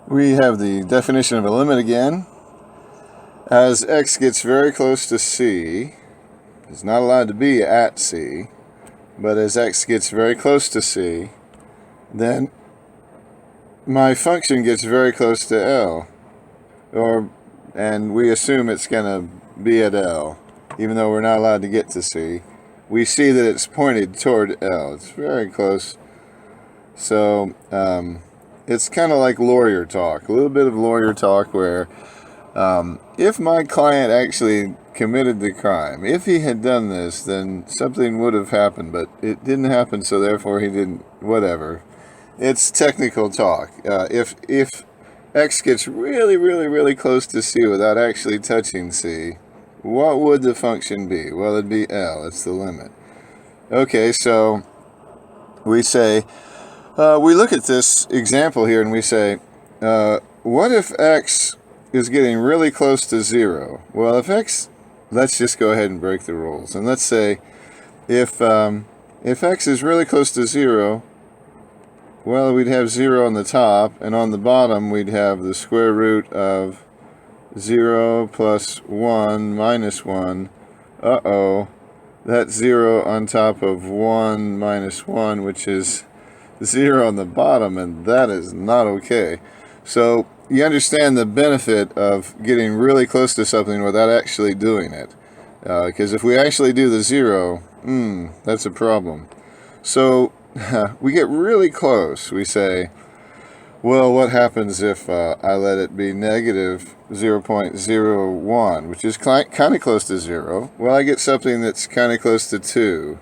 We have the definition of a limit again. As x gets very close to c, it's not allowed to be at c, but as x gets very close to c, then my function gets very close to L, and we assume it's going to be at L, even though we're not allowed to get to C. We see that it's pointed toward L. It's very close. So it's kind of like lawyer talk, a little bit of lawyer talk where if my client actually committed the crime, if he had done this, then something would have happened, but it didn't happen, so therefore he didn't, whatever. It's technical talk. If x gets really, really, really close to c without actually touching c, what would the function be? Well, it'd be L. It's the limit. Okay, so we say, we look at this example here and we say, what if x is getting really close to 0? Well, if x, let's just go ahead and break the rules. And let's say if x is really close to 0, well, we'd have 0 on the top, and on the bottom we'd have the square root of 0 plus 1 minus 1. Uh-oh, that's 0 on top of 1 minus 1, which is 0 on the bottom, and that is not okay. So you understand the benefit of getting really close to something without actually doing it. Because if we actually do the 0, that's a problem. So we get really close. We say, well, what happens if I let it be negative 0.01, which is kind of close to 0? Well, I get something that's kind of close to 2.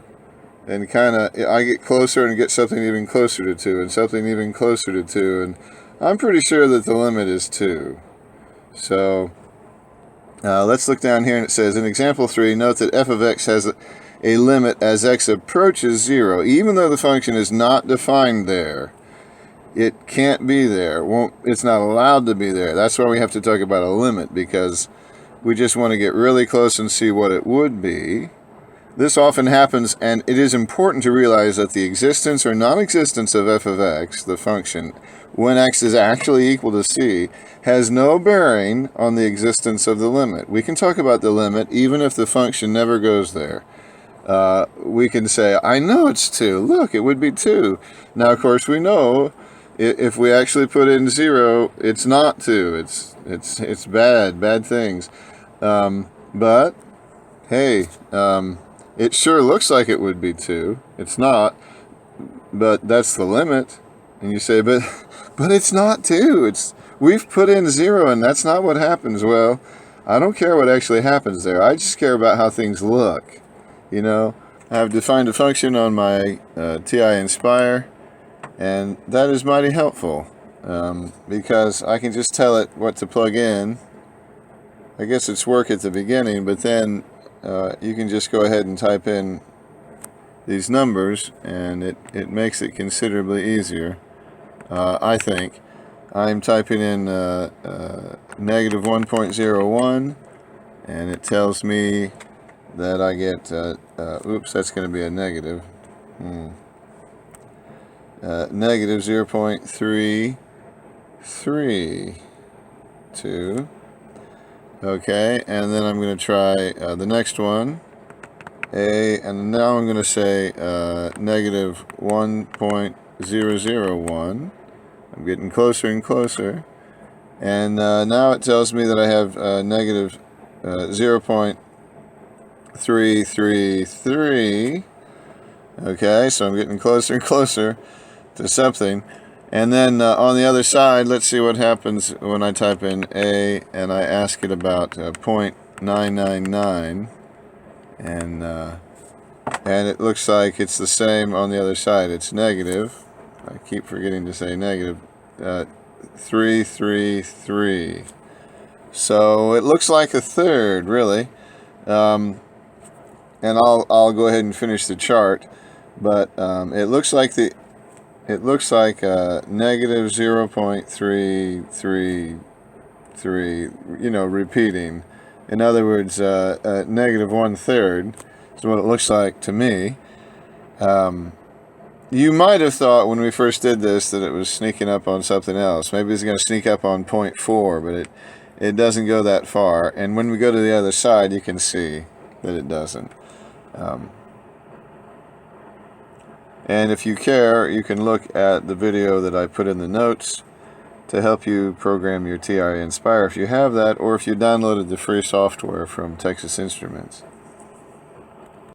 And I get closer and get something even closer to 2, and something even closer to 2, and I'm pretty sure that the limit is 2. So let's look down here, and it says, in example 3, note that f of x has a limit as x approaches 0, even though the function is not defined there. It can't be there. It's not allowed to be there. That's why we have to talk about a limit, because we just want to get really close and see what it would be. This often happens, and it is important to realize that the existence or non-existence of f of x, the function, when x is actually equal to c, has no bearing on the existence of the limit. We can talk about the limit even if the function never goes there. We can say, I know it's 2. Look, it would be 2. Now, of course, we know if we actually put in 0, it's not 2. It's bad things. But, hey, it sure looks like it would be 2. It's not, but that's the limit. And you say, but it's not 2. We've put in 0, and that's not what happens. Well, I don't care what actually happens there. I just care about how things look. You know, I've defined a function on my TI Nspire, and that is mighty helpful because I can just tell it what to plug in. I guess it's work at the beginning, but then you can just go ahead and type in these numbers, and it makes it considerably easier, I think. I'm typing in negative 1.01, and it tells me that I get, oops, that's going to be a negative. Negative 0.332. Okay, and then I'm going to try the next one, and now I'm going to say negative 1.001. I'm getting closer and closer, and now it tells me that I have negative 0.333. Okay, so I'm getting closer and closer to something. And then on the other side, let's see what happens when I type in A and I ask it about 0.999, and it looks like it's the same on the other side. It's negative. I keep forgetting to say negative 333. So it looks like a third, really. And I'll go ahead and finish the chart, but it looks like negative 0.333, repeating. In other words, negative 1/3 is what it looks like to me. You might have thought when we first did this that it was sneaking up on something else. Maybe it's going to sneak up on 0.4, but it doesn't go that far. And when we go to the other side, you can see that it doesn't. And if you care, you can look at the video that I put in the notes to help you program your TI Nspire if you have that, or if you downloaded the free software from Texas Instruments.